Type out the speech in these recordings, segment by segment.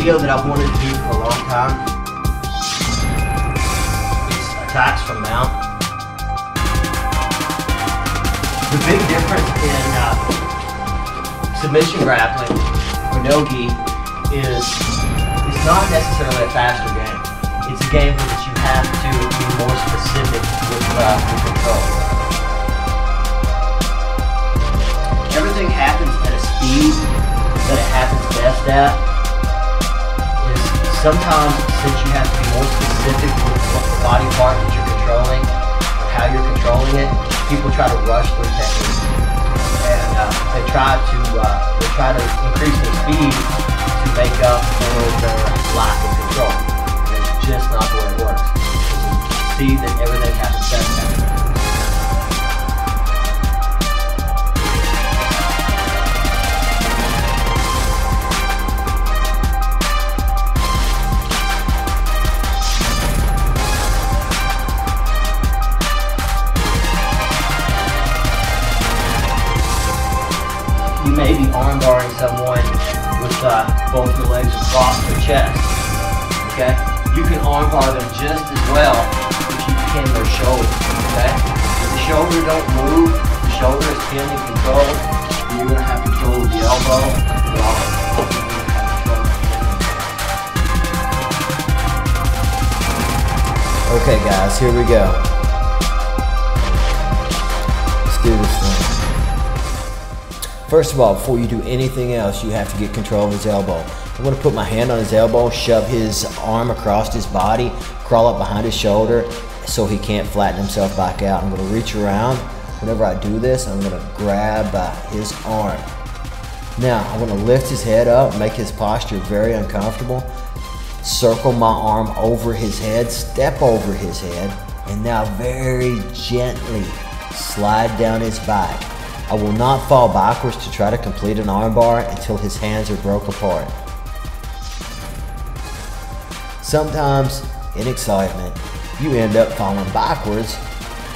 video that I've wanted to do for a long time. It's attacks from mount. The big difference in submission grappling or no-gi is it's not necessarily a faster game. It's a game in which you have to be more specific with control. Everything happens at a speed that it happens best at. Is sometimes, since you have to be more specific with what the body part that you're controlling or how you're controlling it, people try to rush through techniques, and they try to increase their speed to make up for their lack of control. And it's just not the way it works. You see that everything happens best at it. You may be armbarring someone with both your legs across their chest, okay? You can armbar them just as well if you can their shoulder, okay? If the shoulder don't move, the shoulder is pinned and controlled, then you're gonna have control of the elbow. Okay guys, here we go. Let's do this thing. First of all, before you do anything else, you have to get control of his elbow. I'm going to put my hand on his elbow, shove his arm across his body, crawl up behind his shoulder so he can't flatten himself back out. I'm going to reach around. Whenever I do this, I'm going to grab his arm. Now, I'm going to lift his head up, make his posture very uncomfortable, circle my arm over his head, step over his head, and now very gently slide down his back. I will not fall backwards to try to complete an armbar until his hands are broke apart. Sometimes, in excitement, you end up falling backwards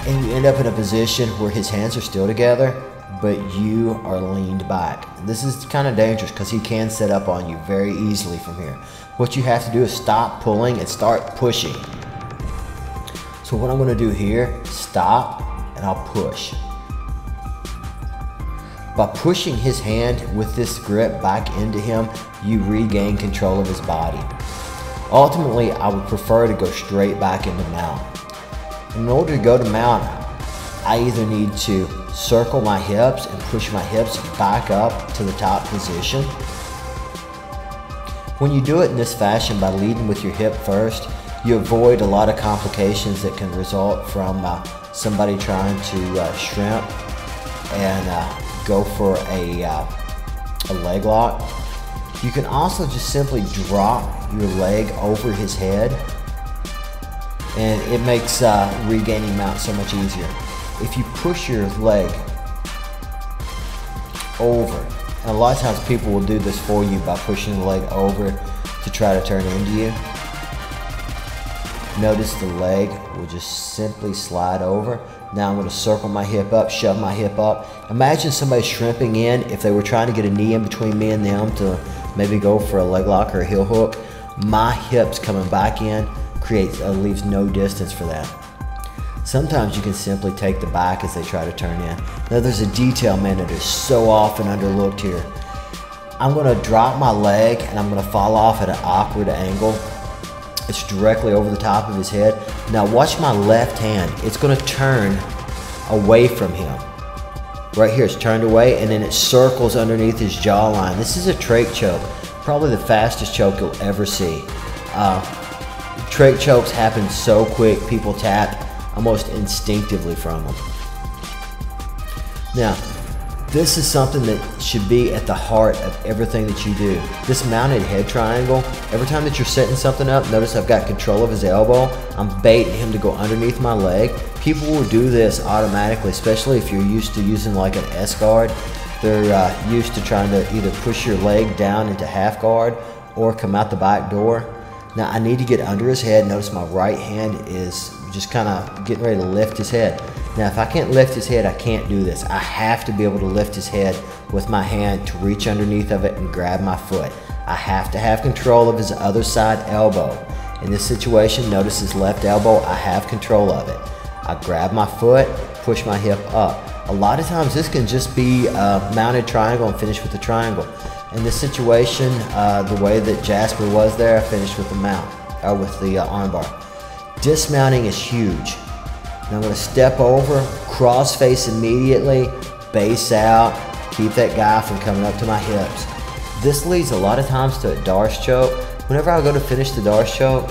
and you end up in a position where his hands are still together, but you are leaned back. This is kind of dangerous because he can set up on you very easily from here. What you have to do is stop pulling and start pushing. So what I'm going to do here, stop and I'll push. By pushing his hand with this grip back into him, you regain control of his body. Ultimately, I would prefer to go straight back into mount. In order to go to mount, I either need to circle my hips and push my hips back up to the top position. When you do it in this fashion by leading with your hip first, you avoid a lot of complications that can result from somebody trying to shrimp and go for a leg lock. You can also just simply drop your leg over his head, and it makes regaining mount so much easier. If you push your leg over, and a lot of times people will do this for you by pushing the leg over to try to turn into you. Notice the leg will just simply slide over. Now I'm going to circle my hip up, shove my hip up. Imagine somebody shrimping in if they were trying to get a knee in between me and them to maybe go for a leg lock or a heel hook. My hips coming back in leaves no distance for that. Sometimes you can simply take the back as they try to turn in. Now there's a detail, man, that is so often underlooked here. I'm going to drop my leg and I'm going to fall off at an awkward angle. It's directly over the top of his head. Now watch my left hand. It's going to turn away from him. Right here, it's turned away, and then it circles underneath his jawline. This is a trach choke, probably the fastest choke you'll ever see. Trach chokes happen so quick, people tap almost instinctively from them. Now, this is something that should be at the heart of everything that you do. This mounted head triangle, every time that you're setting something up, notice I've got control of his elbow. I'm baiting him to go underneath my leg. People will do this automatically, especially if you're used to using like an S guard. They're used to trying to either push your leg down into half guard or come out the back door. Now I need to get under his head. Notice my right hand is just kind of getting ready to lift his head. Now if I can't lift his head, I can't do this. I have to be able to lift his head with my hand to reach underneath of it and grab my foot. I have to have control of his other side elbow. In this situation, notice his left elbow, I have control of it. I grab my foot, push my hip up. A lot of times this can just be a mounted triangle and finish with a triangle. In this situation, the way that Jasper was there, I finished with the mount, or with the armbar. Dismounting is huge. Now I'm going to step over, cross face immediately, base out, keep that guy from coming up to my hips. This leads a lot of times to a Darce choke. Whenever I go to finish the Darce choke,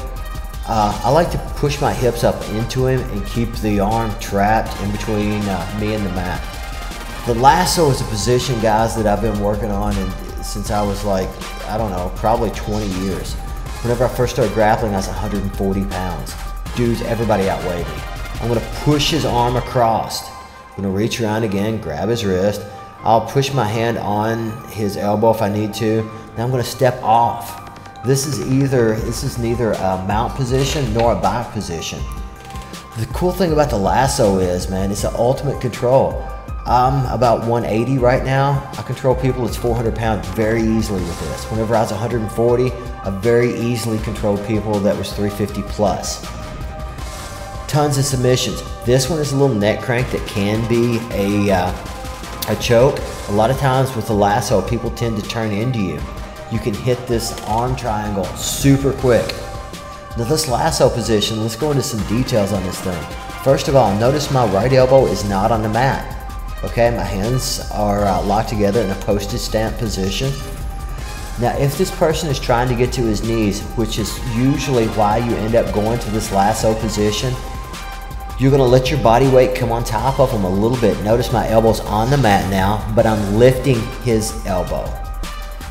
I like to push my hips up into him and keep the arm trapped in between me and the mat. The lasso is a position, guys, that I've been working on since I was like, I don't know, probably 20 years. Whenever I first started grappling, I was 140 pounds. Dudes, everybody outweighed me. I'm gonna push his arm across. I'm gonna reach around again, grab his wrist. I'll push my hand on his elbow if I need to. Then I'm gonna step off. This is neither a mount position nor a back position. The cool thing about the lasso is, man, it's the ultimate control. I'm about 180 right now. I control people that's 400 pounds very easily with this. Whenever I was 140, I very easily controlled people that was 350 plus. Tons of submissions. This one is a little neck crank that can be a choke. A lot of times with the lasso, people tend to turn into you. You can hit this arm triangle super quick. Now this lasso position, let's go into some details on this thing. First of all, notice my right elbow is not on the mat. Okay, my hands are locked together in a postage stamp position. Now if this person is trying to get to his knees, which is usually why you end up going to this lasso position, you're gonna let your body weight come on top of him a little bit. Notice my elbow's on the mat now, but I'm lifting his elbow.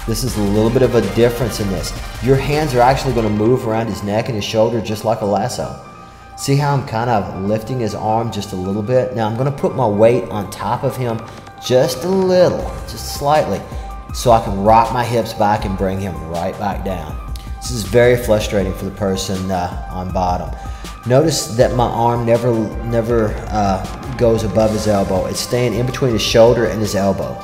This is a little bit of a difference in this. Your hands are actually gonna move around his neck and his shoulder just like a lasso. See how I'm kind of lifting his arm just a little bit? Now I'm gonna put my weight on top of him just a little, just slightly, so I can rock my hips back and bring him right back down. This is very frustrating for the person on bottom. Notice that my arm never goes above his elbow. It's staying in between his shoulder and his elbow.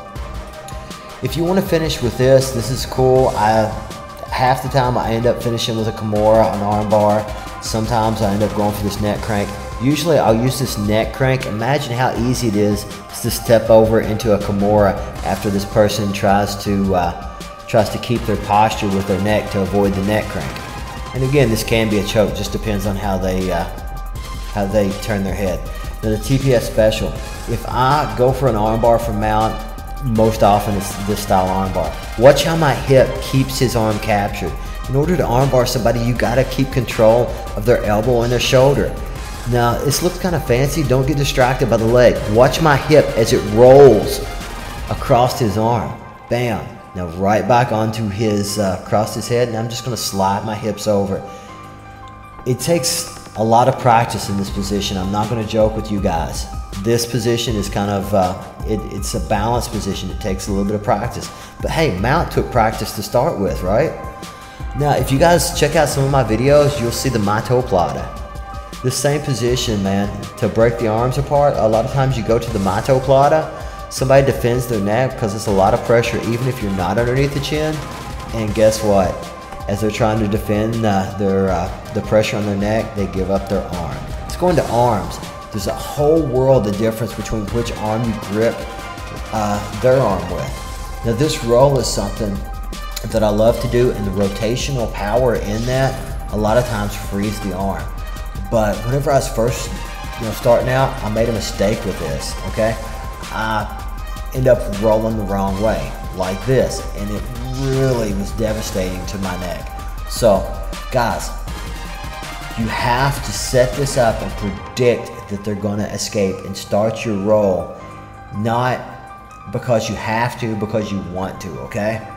If you want to finish with this, this is cool. Half the time I end up finishing with a Kimura, an armbar. Sometimes I end up going for this neck crank. Usually I'll use this neck crank. Imagine how easy it is to step over into a Kimura after this person tries to keep their posture with their neck to avoid the neck crank. And again, this can be a choke, just depends on how they turn their head. Now the TPS special, if I go for an armbar for mount, most often it's this style armbar. Watch how my hip keeps his arm captured. In order to armbar somebody, you gotta keep control of their elbow and their shoulder. Now, this looks kind of fancy. Don't get distracted by the leg. Watch my hip as it rolls across his arm. Bam. Now right back onto his, across his head, and I'm just gonna slide my hips over. It takes a lot of practice in this position. I'm not gonna joke with you guys. This position is kind of, it's a balanced position. It takes a little bit of practice. But hey, mount took practice to start with, right? Now, if you guys check out some of my videos, you'll see the Mato Plata. This same position, man, to break the arms apart, a lot of times you go to the Mato Plata, somebody defends their neck because it's a lot of pressure even if you're not underneath the chin. And guess what? As they're trying to defend the pressure on their neck, they give up their arm. Let's go into arms. There's a whole world of difference between which arm you grip their arm with. Now this roll is something that I love to do, and the rotational power in that a lot of times frees the arm. But whenever I was first starting out, I made a mistake with this, okay? I end up rolling the wrong way, like this, and it really was devastating to my neck. So, guys, you have to set this up and predict that they're gonna escape and start your roll, not because you have to, because you want to, okay?